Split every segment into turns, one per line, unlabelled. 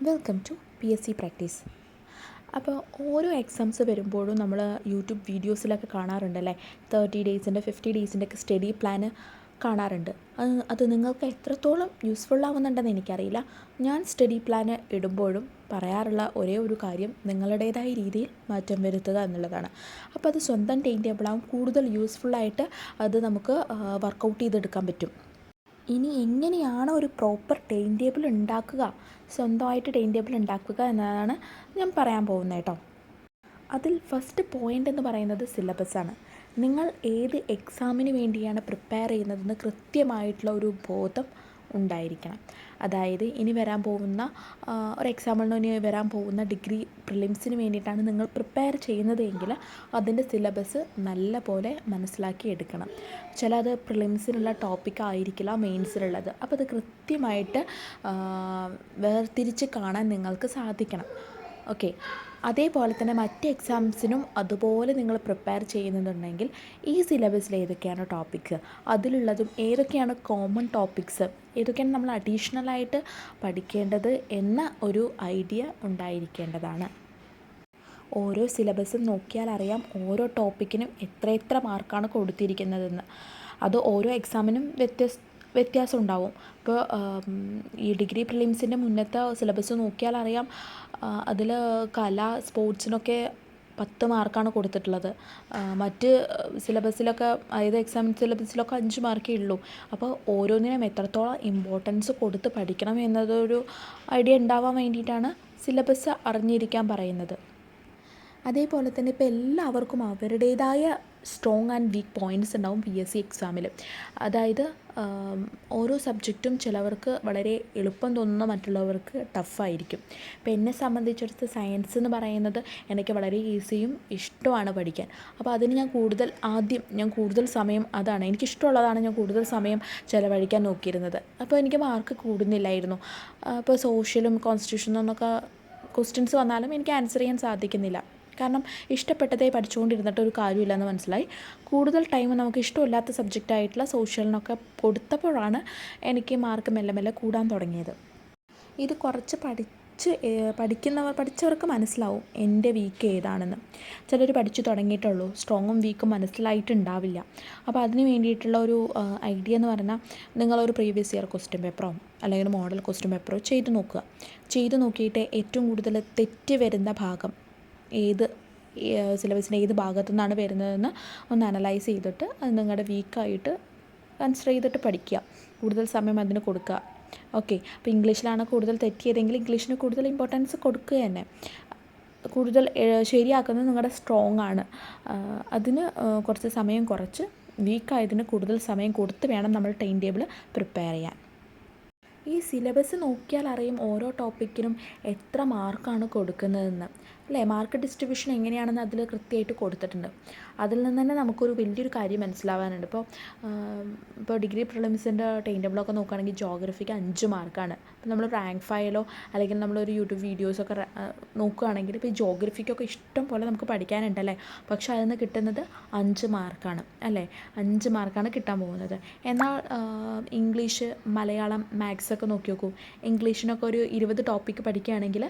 Welcome to PSC practice. അപ്പോൾ ഓരോ exams വരുമ്പോഴും നമ്മൾ യൂട്യൂബ് വീഡിയോസിലൊക്കെ കാണാറുണ്ടല്ലേ, 30 ഡേയ്സിൻ്റെ 50 ഡേയ്സിൻ്റെ ഒക്കെ സ്റ്റഡി പ്ലാന് കാണാറുണ്ട്. അത് നിങ്ങൾക്ക് എത്രത്തോളം യൂസ്ഫുൾ ആവുന്നുണ്ടെന്ന് എനിക്കറിയില്ല. ഞാൻ സ്റ്റഡി പ്ലാന് ഇടുമ്പോഴും പറയാറുള്ള ഒരേ ഒരു കാര്യം നിങ്ങളുടേതായ രീതിയിൽ മാറ്റം വരുത്തുക എന്നുള്ളതാണ്. അപ്പോൾ അത് സ്വന്തം ടൈം ടേബിളാവും കൂടുതൽ യൂസ്ഫുള്ളായിട്ട് അത് നമുക്ക് വർക്കൗട്ട് ചെയ്തെടുക്കാൻ പറ്റും. ഇനി എങ്ങനെയാണ് ഒരു പ്രോപ്പർ ടൈം ടേബിൾ ഉണ്ടാക്കുക, സ്വന്തമായിട്ട് ടൈം ടേബിൾ ഉണ്ടാക്കുക എന്നതാണ് ഞാൻ പറയാൻ പോകുന്നത് കേട്ടോ. അതിൽ ഫസ്റ്റ് പോയിൻ്റ് എന്ന് പറയുന്നത് സിലബസാണ്. നിങ്ങൾ ഏത് എക്സാമിന് വേണ്ടിയാണ് പ്രിപ്പയർ ചെയ്യുന്നതെന്ന് കൃത്യമായിട്ടുള്ള ഒരു ബോധം ഉണ്ടായിരിക്കണം. അതായത് ഇനി വരാൻ പോകുന്ന ഒരു എക്സാമ്പിളിന് ഇനി വരാൻ പോകുന്ന ഡിഗ്രി പ്രിലിംസിന് വേണ്ടിയിട്ടാണ് നിങ്ങൾ പ്രിപ്പയർ ചെയ്യുന്നത് എങ്കിൽ അതിൻ്റെ സിലബസ് നല്ല പോലെ മനസ്സിലാക്കി എടുക്കണം. ചിലത് പ്രിലിംസിനുള്ള ടോപ്പിക് ആയിരിക്കില്ല മെയിൻസിലുള്ളത്. അപ്പോൾ അത് കൃത്യമായിട്ട് വേർതിരിച്ച് കാണാൻ നിങ്ങൾക്ക് സാധിക്കണം. ഓക്കെ, അതേപോലെ തന്നെ മറ്റ് എക്സാംസിനും അതുപോലെ നിങ്ങൾ പ്രിപ്പയർ ചെയ്യുന്നുണ്ടെങ്കിൽ ഈ സിലബസിൽ ഏതൊക്കെയാണ് ടോപ്പിക്സ്, അതിലുള്ളതും ഏതൊക്കെയാണ് കോമൺ ടോപ്പിക്സ്, ഏതൊക്കെയാണ് നമ്മൾ അഡീഷണലായിട്ട് പഠിക്കേണ്ടത് എന്ന ഒരു ഐഡിയ ഉണ്ടായിരിക്കേണ്ടതാണ്. ഓരോ സിലബസും നോക്കിയാൽ അറിയാം ഓരോ ടോപ്പിക്കിനും എത്ര മാർക്കാണ് കൊടുത്തിരിക്കുന്നതെന്ന്. അത് ഓരോ എക്സാമിനും വ്യത്യാസം ഉണ്ടാവും. ഇപ്പോൾ ഈ ഡിഗ്രി പ്രിലിംസിൻ്റെ മുന്നത്തെ സിലബസ് നോക്കിയാൽ അറിയാം, അതിൽ കല സ്പോർട്സിനൊക്കെ 10 മാർക്കാണ് കൊടുത്തിട്ടുള്ളത്. മറ്റ് സിലബസിലൊക്കെ, അതായത് എക്സാം സിലബസിലൊക്കെ 5 മാർക്കേ ഉള്ളൂ. അപ്പോൾ ഓരോന്നിനും എത്രത്തോളം ഇമ്പോർട്ടൻസ് കൊടുത്ത് പഠിക്കണം എന്നതൊരു ഐഡിയ ഉണ്ടാവാൻ വേണ്ടിയിട്ടാണ് സിലബസ് അറിഞ്ഞിരിക്കാൻ പറയുന്നത്. അതേപോലെ തന്നെ ഇപ്പോൾ എല്ലാവർക്കും അവരുടേതായ സ്ട്രോങ് ആൻഡ് വീക്ക് പോയിൻറ്റ്സ് ഉണ്ടാവും PSC എക്സാമിൽ. അതായത് ഓരോ സബ്ജക്റ്റും ചിലവർക്ക് വളരെ എളുപ്പം തോന്നുന്ന മറ്റുള്ളവർക്ക് ടഫായിരിക്കും. ഇപ്പോൾ എന്നെ സംബന്ധിച്ചിടത്ത് സയൻസ് എന്ന് പറയുന്നത് എനിക്ക് വളരെ ഈസിയും ഇഷ്ടമാണ് പഠിക്കാൻ. അപ്പോൾ അതിന് ഞാൻ കൂടുതൽ സമയം അതാണ് എനിക്കിഷ്ടമുള്ളതാണ് ഞാൻ കൂടുതൽ സമയം ചിലവഴിക്കാൻ നോക്കിയിരുന്നത്. അപ്പോൾ എനിക്ക് മാർക്ക് കൂടുന്നില്ലായിരുന്നു. ഇപ്പോൾ സോഷ്യലും കോൺസ്റ്റിറ്റ്യൂഷനും എന്നൊക്കെ ക്വസ്റ്റ്യൻസ് വന്നാലും എനിക്ക് ആൻസർ ചെയ്യാൻ സാധിക്കുന്നില്ല. കാരണം ഇഷ്ടപ്പെട്ടതേ പഠിച്ചുകൊണ്ടിരുന്നിട്ട് ഒരു കാര്യമില്ലെന്ന് മനസ്സിലായി. കൂടുതൽ ടൈം നമുക്ക് ഇഷ്ടമില്ലാത്ത സബ്ജക്റ്റായിട്ടുള്ള സോഷ്യലിനൊക്കെ കൊടുത്തപ്പോഴാണ് എനിക്ക് മാർക്ക് മെല്ലെ കൂടാൻ തുടങ്ങിയത്. ഇത് കുറച്ച് പഠിച്ചവർക്ക് മനസ്സിലാവും എൻ്റെ വീക്ക് ഏതാണെന്ന്. ചിലർ പഠിച്ചു തുടങ്ങിയിട്ടുള്ളൂ, സ്ട്രോങ്ങും വീക്കും മനസ്സിലായിട്ടുണ്ടാവില്ല. അപ്പോൾ അതിന് വേണ്ടിയിട്ടുള്ള ഒരു ഐഡിയ എന്ന് പറഞ്ഞാൽ, നിങ്ങളൊരു പ്രീവിയസ് ഇയർ ക്വസ്റ്റ്യൻ പേപ്പറോ അല്ലെങ്കിൽ മോഡൽ ക്വസ്റ്റ്യൻ പേപ്പറോ ചെയ്ത് നോക്കിയിട്ട് ഏറ്റവും കൂടുതൽ തെറ്റ് വരുന്ന ഭാഗം സിലബസിൻ്റെ ഏത് ഭാഗത്തു നിന്നാണ് വരുന്നതെന്ന് ഒന്ന് അനലൈസ് ചെയ്തിട്ട് അത് നിങ്ങളുടെ വീക്കായിട്ട് കൺസിഡർ ചെയ്തിട്ട് പഠിക്കുക. കൂടുതൽ സമയം അതിന് കൊടുക്കുക. ഓക്കെ, അപ്പോൾ ഇംഗ്ലീഷിലാണ് കൂടുതൽ തെറ്റിയതെങ്കിൽ ഇംഗ്ലീഷിന് കൂടുതൽ ഇമ്പോർട്ടൻസ് കൊടുക്കുക തന്നെ. കൂടുതൽ ശരിയാക്കുന്നത് നിങ്ങളുടെ സ്ട്രോങ് ആണ്. അതിന് കുറച്ച് സമയം കുറച്ച് വീക്കായതിന് കൂടുതൽ സമയം കൊടുത്ത് വേണം നമ്മൾ ടൈം ടേബിൾ പ്രിപ്പയർ ചെയ്യാൻ. ഈ സിലബസ് നോക്കിയാൽ അറിയും ഓരോ ടോപ്പിക്കിനും എത്ര മാർക്കാണ് കൊടുക്കുന്നതെന്ന്, അല്ലേ? മാർക്ക് ഡിസ്ട്രിബ്യൂഷൻ എങ്ങനെയാണെന്ന് അതിൽ കൃത്യമായിട്ട് കൊടുത്തിട്ടുണ്ട്. അതിൽ നിന്ന് തന്നെ നമുക്കൊരു വലിയൊരു കാര്യം മനസ്സിലാവാനുണ്ട്. ഇപ്പോൾ ഡിഗ്രി പ്രിലിംസിൻ്റെ ടൈം ടേബിളൊക്കെ നോക്കുകയാണെങ്കിൽ ജോഗ്രഫിക്ക് 5 മാർക്കാണ്. ഇപ്പോൾ നമ്മൾ റാങ്ക് ഫയലോ അല്ലെങ്കിൽ നമ്മളൊരു യൂട്യൂബ് വീഡിയോസൊക്കെ നോക്കുകയാണെങ്കിൽ ഇപ്പോൾ ഈ ജോഗ്രഫിക്കൊക്കെ ഇഷ്ടം പോലെ നമുക്ക് പഠിക്കാനുണ്ടല്ലേ, പക്ഷേ അതിൽ നിന്ന് കിട്ടുന്നത് 5 മാർക്കാണ്, അല്ലേ? 5 മാർക്കാണ് കിട്ടാൻ പോകുന്നത്. എന്നാൽ ഇംഗ്ലീഷ്, മലയാളം, മാത്സൊക്കെ നോക്കി നോക്കൂ. ഇംഗ്ലീഷിനൊക്കെ ഒരു 20 ടോപ്പിക്ക് പഠിക്കുകയാണെങ്കിൽ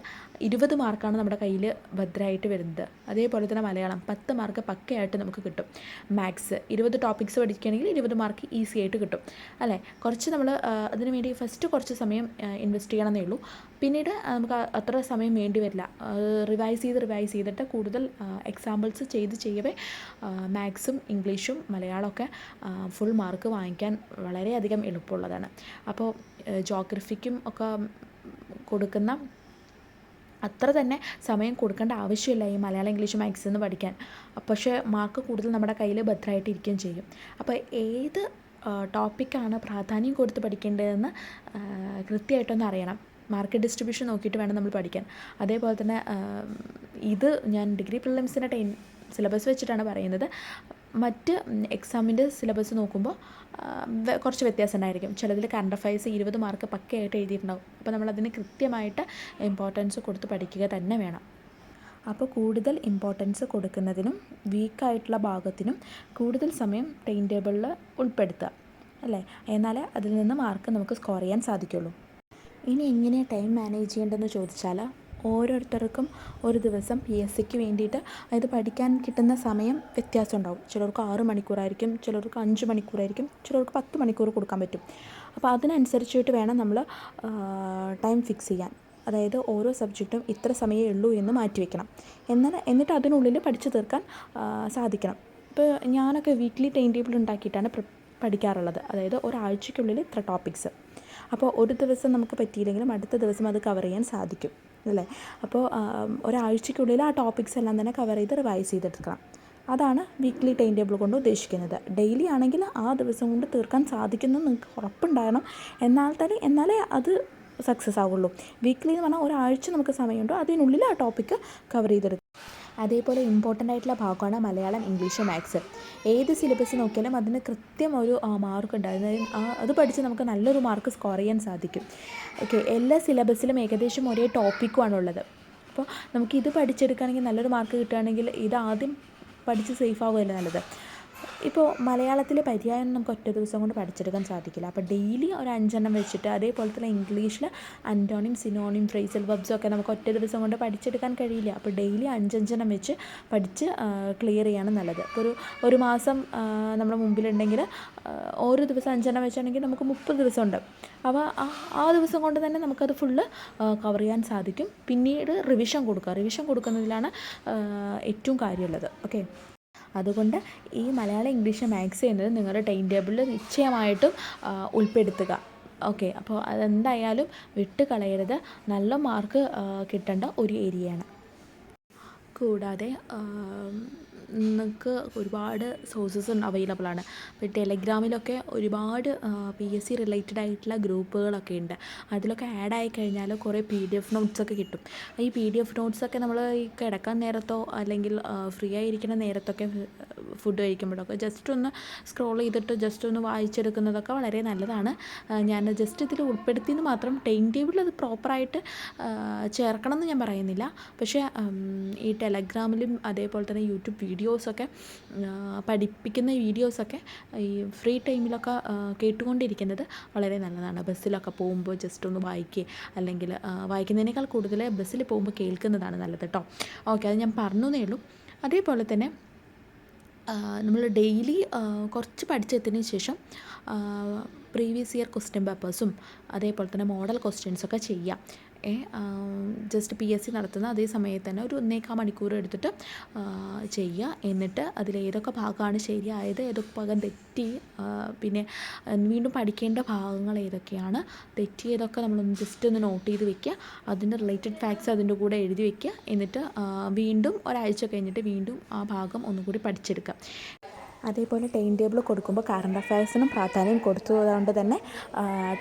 20 മാർക്കാണ് നമ്മുടെ കയ്യിൽ ഭദ്രമായിട്ട് വരുന്നത്. അതേപോലെ തന്നെ മലയാളം 10 മാർക്ക് പക്കയായിട്ട് നമുക്ക് കിട്ടും. മാത്സ് 20 ടോപ്പിക്സ് പഠിക്കുകയാണെങ്കിൽ 20 മാർക്ക് ഈസി ആയിട്ട് കിട്ടും, അല്ലേ? കുറച്ച് നമ്മൾ അതിന് വേണ്ടി ഫസ്റ്റ് കുറച്ച് സമയം ഇൻവെസ്റ്റ് ചെയ്യണമെന്നേ ഉള്ളൂ. പിന്നീട് നമുക്ക് അത്ര സമയം വേണ്ടി വരില്ല. റിവൈസ് ചെയ്തിട്ട് കൂടുതൽ എക്സാമ്പിൾസ് ചെയ്യവേ മാത്സും ഇംഗ്ലീഷും മലയാളമൊക്കെ ഫുൾ മാർക്ക് വാങ്ങിക്കാൻ വളരെയധികം എളുപ്പമുള്ളതാണ്. അപ്പോൾ ജോഗ്രഫിക്കും ഒക്കെ കൊടുക്കുന്ന അത്ര തന്നെ സമയം കൊടുക്കേണ്ട ആവശ്യമില്ല ഈ മലയാളം, ഇംഗ്ലീഷ്, മാത്സ് എന്ന് പഠിക്കാൻ. പക്ഷേ മാർക്ക് കൂടുതൽ നമ്മുടെ കയ്യിൽ ഭദ്രമായിട്ടിരിക്കുകയും ചെയ്യും. അപ്പോൾ ഏത് ടോപ്പിക്കാണ് പ്രാധാന്യം കൊടുത്ത് പഠിക്കേണ്ടതെന്ന് കൃത്യമായിട്ടൊന്ന് അറിയണം. മാർക്ക് ഡിസ്ട്രിബ്യൂഷൻ നോക്കിയിട്ട് വേണം നമ്മൾ പഠിക്കാൻ. അതേപോലെ തന്നെ ഇത് ഞാൻ ഡിഗ്രി പ്രിലിംസിൻ്റെ സിലബസ് വെച്ചിട്ടാണ് പറയുന്നത്. മറ്റ് എക്സാമിൻ്റെ സിലബസ് നോക്കുമ്പോൾ കുറച്ച് വ്യത്യാസം ഉണ്ടായിരിക്കും. ചിലതിൽ കറണ്ട് അഫയേഴ്സ് 20 മാർക്ക് പക്കയായിട്ട് എഴുതിയിട്ടുണ്ടാവും. അപ്പോൾ നമ്മളതിന് കൃത്യമായിട്ട് ഇമ്പോർട്ടൻസ് കൊടുത്ത് പഠിക്കുക തന്നെ വേണം. അപ്പോൾ കൂടുതൽ ഇമ്പോർട്ടൻസ് കൊടുക്കുന്നതിനും വീക്കായിട്ടുള്ള ഭാഗത്തിനും കൂടുതൽ സമയം ടൈം ടേബിളിൽ ഉൾപ്പെടുത്തുക, അല്ലേ? എന്നാലേ അതിൽ നിന്ന് മാർക്ക് നമുക്ക് സ്കോർ ചെയ്യാൻ സാധിക്കുള്ളൂ. ഇനി എങ്ങനെയാണ് ടൈം മാനേജ് ചെയ്യേണ്ടതെന്ന് ചോദിച്ചാൽ, ഓരോരുത്തർക്കും ഒരു ദിവസം PSCക്ക് വേണ്ടിയിട്ട് അതായത് പഠിക്കാൻ കിട്ടുന്ന സമയം വ്യത്യാസം ഉണ്ടാവും. ചിലർക്ക് 6 മണിക്കൂറായിരിക്കും, ചിലർക്ക് 5 മണിക്കൂറായിരിക്കും, ചിലർക്ക് 10 മണിക്കൂർ കൊടുക്കാൻ പറ്റും. അപ്പോൾ അതിനനുസരിച്ചിട്ട് വേണം നമ്മൾ ടൈം ഫിക്സ് ചെയ്യാൻ. അതായത് ഓരോ സബ്ജക്റ്റും ഇത്ര സമയമേ ഉള്ളൂ എന്ന് മാറ്റി വയ്ക്കണം. എന്നിട്ട് അതിനുള്ളിൽ പഠിച്ചു തീർക്കാൻ സാധിക്കണം. ഇപ്പോൾ ഞാനൊക്കെ വീക്ക്ലി ടൈം ടേബിൾ ഉണ്ടാക്കിയിട്ടാണ് പഠിക്കാറുള്ളത്. അതായത് ഒരാഴ്ചയ്ക്കുള്ളിൽ ഇത്ര ടോപ്പിക്സ്. അപ്പോൾ ഒരു ദിവസം നമുക്ക് പറ്റിയില്ലെങ്കിലും അടുത്ത ദിവസം അത് കവർ ചെയ്യാൻ സാധിക്കും അല്ലേ. അപ്പോൾ ഒരാഴ്ചയ്ക്കുള്ളിൽ ആ ടോപ്പിക്സ് എല്ലാം തന്നെ കവർ ചെയ്ത് റിവൈസ് ചെയ്തെടുക്കണം. അതാണ് വീക്ക്ലി ടൈം ടേബിൾ കൊണ്ട് ഉദ്ദേശിക്കുന്നത്. ഡെയിലി ആണെങ്കിൽ ആ ദിവസം കൊണ്ട് തീർക്കാൻ സാധിക്കുന്നു നിങ്ങൾക്ക് ഉറപ്പുണ്ടാകണം. എന്നാലേ അത് സക്സസ് ആവുള്ളൂ. വീക്ക്ലി എന്ന് പറഞ്ഞാൽ ഒരാഴ്ച നമുക്ക് സമയമുണ്ടോ അതിനുള്ളിൽ ആ ടോപ്പിക്ക് കവർ ചെയ്തെടുക്കും. അതേപോലെ ഇമ്പോർട്ടൻ്റ് ആയിട്ടുള്ള ഭാഗമാണ് മലയാളം, ഇംഗ്ലീഷ്, മാത്സ്. ഏത് സിലബസ് നോക്കിയാലും അതിന് കൃത്യം ഒരു മാർക്ക് ഉണ്ട്. അത് പഠിച്ച് നമുക്ക് നല്ലൊരു മാർക്ക് സ്കോർ ചെയ്യാൻ സാധിക്കും. ഓക്കെ, എല്ലാ സിലബസിലും ഏകദേശം ഒരേ ടോപ്പിക്കുമാണുള്ളത്. അപ്പോൾ നമുക്കിത് പഠിച്ചെടുക്കുകയാണെങ്കിൽ നല്ലൊരു മാർക്ക് കിട്ടുകയാണെങ്കിൽ ഇതാദ്യം പഠിച്ച് സേഫ് ആവുകയല്ലേ നല്ലത്. ഇപ്പോൾ മലയാളത്തിൽ പര്യായം നമുക്ക് ഒറ്റ ദിവസം കൊണ്ട് പഠിച്ചെടുക്കാൻ സാധിക്കില്ല. അപ്പോൾ ഡെയിലി ഒരു 5 എണ്ണം വെച്ചിട്ട്, അതേപോലെ തന്നെ ഇംഗ്ലീഷിൽ അൻറ്റോണിം, സിനോണിം, ഫ്രേസൽ വെർബ്സും ഒക്കെ നമുക്ക് ഒറ്റ ദിവസം കൊണ്ട് പഠിച്ചെടുക്കാൻ കഴിയില്ല. അപ്പോൾ ഡെയിലി 5 എണ്ണം വെച്ച് പഠിച്ച് ക്ലിയർ ചെയ്യാണ് നല്ലത്. ഇപ്പോൾ ഒരു മാസം നമ്മുടെ മുമ്പിലുണ്ടെങ്കിൽ ഓരോ ദിവസം 5 എണ്ണം വെച്ചാണെങ്കിൽ നമുക്ക് 30 ദിവസമുണ്ട്. അപ്പോൾ ആ ദിവസം കൊണ്ട് തന്നെ നമുക്കത് ഫുള്ള് കവർ ചെയ്യാൻ സാധിക്കും. പിന്നീട് റിവിഷൻ കൊടുക്കുന്നതിലാണ് ഏറ്റവും കാര്യമുള്ളത്. ഓക്കെ, അതുകൊണ്ട് ഈ മലയാളം, ഇംഗ്ലീഷ്, മാത്സ് എന്നത് നിങ്ങളുടെ ടൈം ടേബിളിൽ നിശ്ചയമായിട്ടും ഉൾപ്പെടുത്തുക. ഓക്കെ, അപ്പോൾ അതെന്തായാലും വിട്ട് കളയരുത്. നല്ല മാർക്ക് കിട്ടേണ്ട ഒരു ഏരിയയാണ്. കൂടാതെ നിങ്ങൾക്ക് ഒരുപാട് സോഴ്സസ് അവൈലബിൾ ആണ്. ഇപ്പോൾ ടെലഗ്രാമിലൊക്കെ ഒരുപാട് PSC റിലേറ്റഡ് ആയിട്ടുള്ള ഗ്രൂപ്പുകളൊക്കെ ഉണ്ട്. അതിലൊക്കെ ആഡ് ആയി കഴിഞ്ഞാൽ കുറേ PDF നോട്ട്സൊക്കെ കിട്ടും. ഈ PDF നോട്ട്സൊക്കെ നമ്മൾ ഈ കിടക്കാൻ നേരത്തോ അല്ലെങ്കിൽ ഫ്രീ ആയിരിക്കുന്ന നേരത്തൊക്കെ ഫുഡ് കഴിക്കുമ്പോഴൊക്കെ ജസ്റ്റ് ഒന്ന് സ്ക്രോൾ ചെയ്തിട്ട് ജസ്റ്റ് ഒന്ന് വായിച്ചെടുക്കുന്നതൊക്കെ വളരെ നല്ലതാണ്. ഞാൻ ജസ്റ്റ് ഇതിൽ ഉൾപ്പെടുത്തിയെന്ന് മാത്രം. ടൈം ടേബിളിൽ അത് പ്രോപ്പറായിട്ട് ചേർക്കണം എന്ന് ഞാൻ പറയുന്നില്ല. പക്ഷേ ഈ ടെലഗ്രാമിലും അതേപോലെ തന്നെ യൂട്യൂബ് വീഡിയോസൊക്കെ പഠിപ്പിക്കുന്ന വീഡിയോസൊക്കെ ഈ ഫ്രീ ടൈമിലൊക്കെ കേട്ടുകൊണ്ടിരിക്കുന്നത് വളരെ നല്ലതാണ്. ബസ്സിലൊക്കെ പോകുമ്പോൾ ജസ്റ്റ് ഒന്ന് വായിക്കുക, അല്ലെങ്കിൽ വായിക്കുന്നതിനേക്കാൾ കൂടുതൽ ബസ്സിൽ പോകുമ്പോൾ കേൾക്കുന്നതാണ് നല്ലത് കേട്ടോ. ഓക്കെ, അത് ഞാൻ പറഞ്ഞേ ഉള്ളൂ. അതേപോലെ തന്നെ നമ്മൾ ഡെയിലി കുറച്ച് പഠിച്ചെത്തിയതിന് ശേഷം പ്രീവിയസ് ഇയർ ക്വസ്റ്റ്യൻ പേപ്പേഴ്സും അതേപോലെ തന്നെ മോഡൽ ക്വസ്റ്റ്യൻസൊക്കെ ചെയ്യാം. ജസ്റ്റ് PSC നടത്തുന്ന അതേ സമയത്ത് തന്നെ ഒരു 1.25 മണിക്കൂർ എടുത്തിട്ട് ചെയ്യുക. എന്നിട്ട് അതിലേതൊക്കെ ഭാഗമാണ് ശരിയായത്, ഏതൊക്കെ ഭാഗം തെറ്റി, പിന്നെ വീണ്ടും പഠിക്കേണ്ട ഭാഗങ്ങൾ ഏതൊക്കെയാണ്, തെറ്റിയതൊക്കെ നമ്മളൊന്ന് ജസ്റ്റ് ഒന്ന് നോട്ട് ചെയ്ത് വെക്കുക. അതിൻ്റെ റിലേറ്റഡ് ഫാക്ട്സ് അതിൻ്റെ കൂടെ എഴുതി വെക്കുക. എന്നിട്ട് വീണ്ടും ഒരാഴ്ച കഴിഞ്ഞിട്ട് വീണ്ടും ആ ഭാഗം ഒന്നുകൂടി പഠിച്ചെടുക്കുക. അതേപോലെ ടൈം ടേബിൾ കൊടുക്കുമ്പോൾ കറണ്ട് അഫയേഴ്സിനും പ്രാധാന്യം കൊടുത്തതുകൊണ്ട് തന്നെ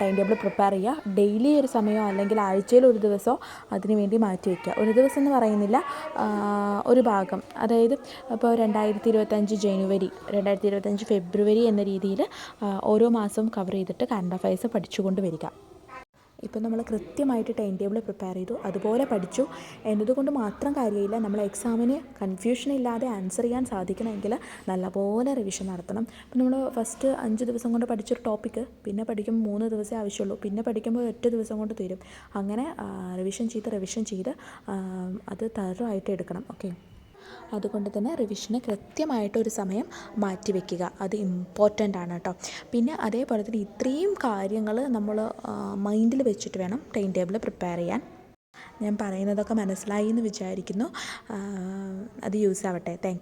ടൈം ടേബിൾ പ്രിപ്പയർ ചെയ്യുക. ഡെയിലി ഒരു സമയമോ അല്ലെങ്കിൽ ആഴ്ചയിൽ ഒരു ദിവസമോ അതിന് വേണ്ടി മാറ്റി വയ്ക്കുക. ഒരു ദിവസം എന്ന് പറയുന്നില്ല, ഒരു ഭാഗം. അതായത് ഇപ്പോൾ 2025 ജനുവരി, 2025 ഫെബ്രുവരി എന്ന രീതിയിൽ ഓരോ മാസവും കവർ ചെയ്തിട്ട് കറണ്ട് അഫയേഴ്സ് പഠിച്ചുകൊണ്ട് വരിക. ഇപ്പോൾ നമ്മൾ കൃത്യമായിട്ട് ടൈം ടേബിൾ പ്രിപ്പയർ ചെയ്തു, അതുപോലെ പഠിച്ചു എന്നതുകൊണ്ട് മാത്രം കാര്യമില്ല. നമ്മൾ എക്സാമിന് കൺഫ്യൂഷൻ ഇല്ലാതെ ആൻസർ ചെയ്യാൻ സാധിക്കണമെങ്കിൽ നല്ലപോലെ റിവിഷൻ നടത്തണം. ഇപ്പോൾ നമ്മൾ ഫസ്റ്റ് 5 ദിവസം കൊണ്ട് പഠിച്ചൊരു ടോപ്പിക്ക് പിന്നെ പഠിക്കുമ്പോൾ 3 ദിവസമേ ആവശ്യമുള്ളൂ, പിന്നെ പഠിക്കുമ്പോൾ ഒറ്റ ദിവസം കൊണ്ട് തീരും. അങ്ങനെ റിവിഷൻ ചെയ്ത് അത് തറവായിട്ട് എടുക്കണം. ഓക്കെ, അതുകൊണ്ട് തന്നെ റിവിഷന് കൃത്യമായിട്ടൊരു സമയം മാറ്റി വയ്ക്കുക. അത് ഇമ്പോർട്ടൻ്റ് ആണ് കേട്ടോ. പിന്നെ അതേപോലെ തന്നെ ഇത്രയും കാര്യങ്ങൾ നമ്മൾ മൈൻഡിൽ വെച്ചിട്ട് വേണം ടൈം ടേബിൾ പ്രിപ്പയർ ചെയ്യാൻ. ഞാൻ പറയുന്നതൊക്കെ മനസ്സിലായി എന്ന് വിചാരിക്കുന്നു. അത് യൂസ് ആവട്ടെ. താങ്ക്